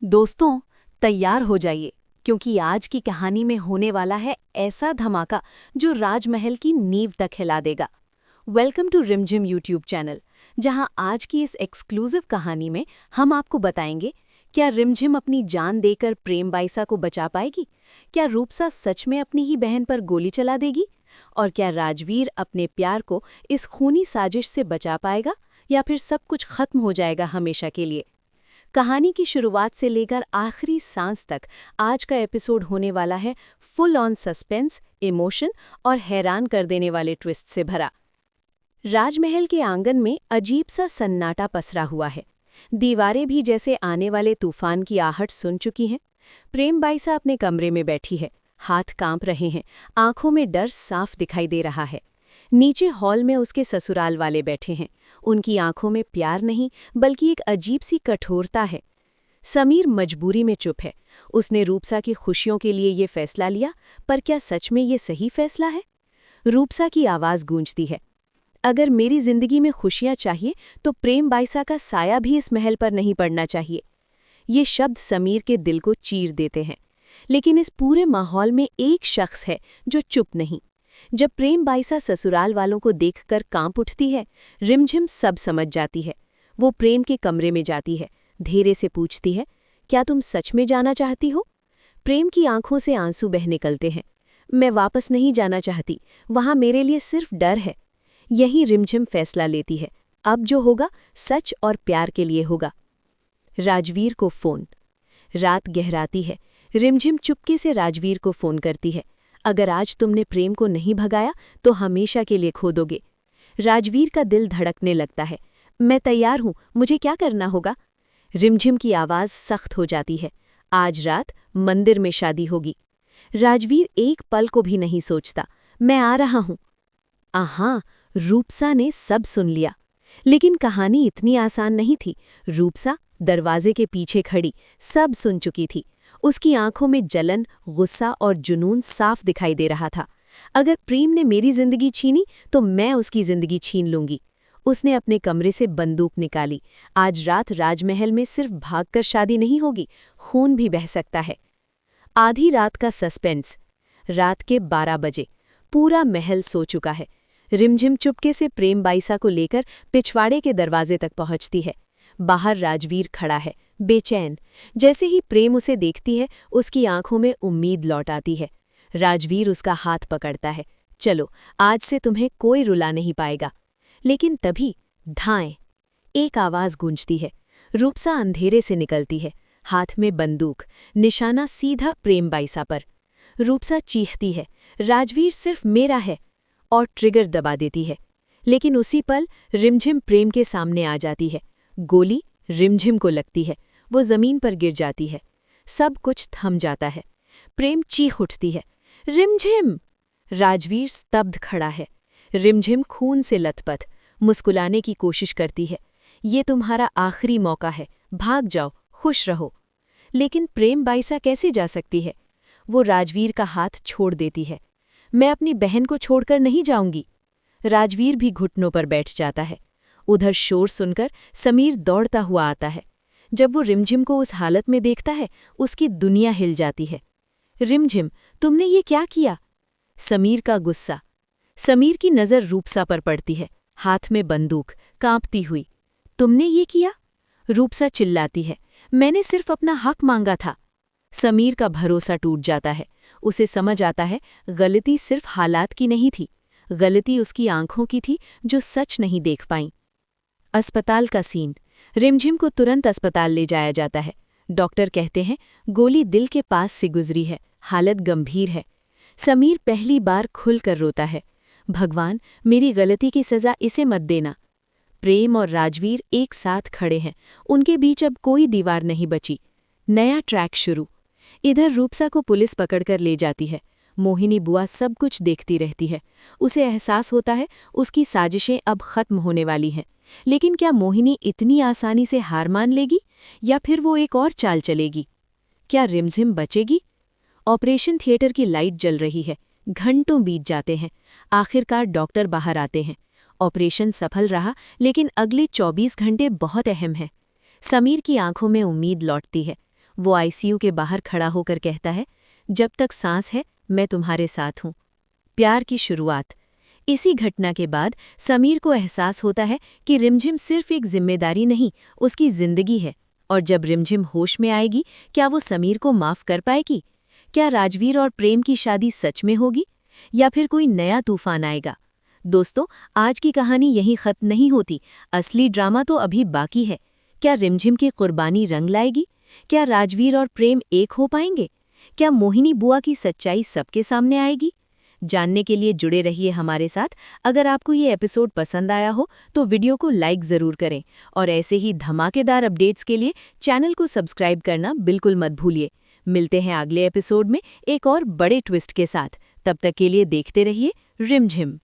दोस्तों, तैयार हो जाइए क्योंकि आज की कहानी में होने वाला है ऐसा धमाका जो राजमहल की नींव तक हिला देगा। वेलकम टू रिमझिम यूट्यूब चैनल, जहां आज की इस एक्सक्लूसिव कहानी में हम आपको बताएंगे क्या रिमझिम अपनी जान देकर प्रेम बाईसा को बचा पाएगी, क्या रूपसा सच में अपनी ही बहन पर गोली चला देगी, और क्या राजवीर अपने प्यार को इस खूनी साजिश से बचा पाएगा या फिर सब कुछ खत्म हो जाएगा हमेशा के लिए। कहानी की शुरुआत से लेकर आखिरी सांस तक आज का एपिसोड होने वाला है फुल ऑन सस्पेंस, इमोशन और हैरान कर देने वाले ट्विस्ट से भरा। राजमहल के आंगन में अजीब सा सन्नाटा पसरा हुआ है। दीवारें भी जैसे आने वाले तूफान की आहट सुन चुकी हैं। प्रेम बाईसा अपने कमरे में बैठी है, हाथ कांप रहे हैं, आंखों में डर साफ दिखाई दे रहा है। नीचे हॉल में उसके ससुराल वाले बैठे हैं। उनकी आंखों में प्यार नहीं बल्कि एक अजीब सी कठोरता है। समीर मजबूरी में चुप है। उसने रूपसा की खुशियों के लिए ये फैसला लिया, पर क्या सच में ये सही फैसला है? रूपसा की आवाज़ गूंजती है, अगर मेरी जिंदगी में खुशियां चाहिए तो प्रेम बाईसा का साया भी इस महल पर नहीं पड़ना चाहिए। ये शब्द समीर के दिल को चीर देते हैं। लेकिन इस पूरे माहौल में एक शख्स है जो चुप नहीं। जब प्रेम बाईसा ससुराल वालों को देखकर कांप उठती है, रिमझिम सब समझ जाती है। वो प्रेम के कमरे में जाती है, धीरे से पूछती है, क्या तुम सच में जाना चाहती हो? प्रेम की आंखों से आंसू बह निकलते हैं। मैं वापस नहीं जाना चाहती, वहां मेरे लिए सिर्फ डर है। यही रिमझिम फैसला लेती है, अब जो होगा सच और प्यार के लिए होगा। राजवीर को फोन। रात गहराती है। रिमझिम चुपके से राजवीर को फोन करती है। अगर आज तुमने प्रेम को नहीं भगाया तो हमेशा के लिए खो दोगे। राजवीर का दिल धड़कने लगता है। मैं तैयार हूं, मुझे क्या करना होगा? रिमझिम की आवाज सख्त हो जाती है। आज रात मंदिर में शादी होगी। राजवीर एक पल को भी नहीं सोचता। मैं आ रहा हूं। आहा, रूपसा ने सब सुन लिया। लेकिन कहानी इतनी आसान नहीं थी। रूपसा दरवाजे के पीछे खड़ी सब सुन चुकी थी। उसकी आंखों में जलन, गुस्सा और जुनून साफ दिखाई दे रहा था। अगर प्रेम ने मेरी जिंदगी छीनी तो मैं उसकी जिंदगी छीन लूंगी। उसने अपने कमरे से बंदूक निकाली। आज रात राजमहल में सिर्फ भागकर शादी नहीं होगी, खून भी बह सकता है। आधी रात का सस्पेंस। रात के 12 बजे पूरा महल सो चुका है। रिमझिम चुपके से प्रेम बाईसा को लेकर पिछवाड़े के दरवाजे तक पहुंचती है। बाहर राजवीर खड़ा है, बेचैन। जैसे ही प्रेम उसे देखती है, उसकी आंखों में उम्मीद लौट आती है। राजवीर उसका हाथ पकड़ता है। चलो, आज से तुम्हें कोई रुला नहीं पाएगा। लेकिन तभी धाएं, एक आवाज गूंजती है। रूपसा अंधेरे से निकलती है, हाथ में बंदूक, निशाना सीधा प्रेम बाईसा पर। रूपसा चीखती है, राजवीर सिर्फ मेरा है, और ट्रिगर दबा देती है। लेकिन उसी पल रिमझिम प्रेम के सामने आ जाती है। गोली रिमझिम को लगती है, वो जमीन पर गिर जाती है। सब कुछ थम जाता है। प्रेम चीख उठती है, रिमझिम! राजवीर स्तब्ध खड़ा है। रिमझिम खून से लथपथ मुस्कुराने की कोशिश करती है। ये तुम्हारा आखिरी मौका है, भाग जाओ, खुश रहो। लेकिन प्रेम बाईसा कैसे जा सकती है? वो राजवीर का हाथ छोड़ देती है। मैं अपनी बहन को छोड़कर नहीं जाऊंगी। राजवीर भी घुटनों पर बैठ जाता है। उधर शोर सुनकर समीर दौड़ता हुआ आता है। जब वो रिमझिम को उस हालत में देखता है, उसकी दुनिया हिल जाती है। रिमझिम, तुमने ये क्या किया? समीर का गुस्सा। समीर की नज़र रूपसा पर पड़ती है, हाथ में बंदूक, कांपती हुई। तुमने ये किया? रूपसा चिल्लाती है, मैंने सिर्फ अपना हक मांगा था। समीर का भरोसा टूट जाता है। उसे समझ आता है, गलती सिर्फ हालात की नहीं थी, गलती उसकी आंखों की थी जो सच नहीं देख पाईं। अस्पताल का सीन। रिमझिम को तुरंत अस्पताल ले जाया जाता है। डॉक्टर कहते हैं गोली दिल के पास से गुजरी है, हालत गंभीर है। समीर पहली बार खुलकर रोता है, भगवान, मेरी गलती की सज़ा इसे मत देना। प्रेम और राजवीर एक साथ खड़े हैं, उनके बीच अब कोई दीवार नहीं बची। नया ट्रैक शुरू। इधर रूपसा को पुलिस पकड़कर ले जाती है। मोहिनी बुआ सब कुछ देखती रहती है। उसे एहसास होता है उसकी साजिशें अब खत्म होने वाली हैं। लेकिन क्या मोहिनी इतनी आसानी से हार मान लेगी या फिर वो एक और चाल चलेगी? क्या रिमझिम बचेगी? ऑपरेशन थिएटर की लाइट जल रही है। घंटों बीत जाते हैं। आखिरकार डॉक्टर बाहर आते हैं। ऑपरेशन सफल रहा, लेकिन अगले 24 घंटे बहुत अहम हैं। समीर की आंखों में उम्मीद लौटती है। वो आईसीयू के बाहर खड़ा होकर कहता है, जब तक सांस है मैं तुम्हारे साथ हूँ। प्यार की शुरुआत। इसी घटना के बाद समीर को एहसास होता है कि रिमझिम सिर्फ एक जिम्मेदारी नहीं, उसकी जिंदगी है। और जब रिमझिम होश में आएगी, क्या वो समीर को माफ कर पाएगी? क्या राजवीर और प्रेम की शादी सच में होगी, या फिर कोई नया तूफान आएगा? दोस्तों, आज की कहानी यहीं खत्म नहीं होती। असली ड्रामा तो अभी बाकी है। क्या रिमझिम की कुर्बानी रंग लाएगी? क्या राजवीर और प्रेम एक हो पाएंगे? क्या मोहिनी बुआ की सच्चाई सबके सामने आएगी? जानने के लिए जुड़े रहिए हमारे साथ। अगर आपको ये एपिसोड पसंद आया हो तो वीडियो को लाइक ज़रूर करें, और ऐसे ही धमाकेदार अपडेट्स के लिए चैनल को सब्सक्राइब करना बिल्कुल मत भूलिए। मिलते हैं अगले एपिसोड में एक और बड़े ट्विस्ट के साथ। तब तक के लिए देखते रहिए रिमझिम।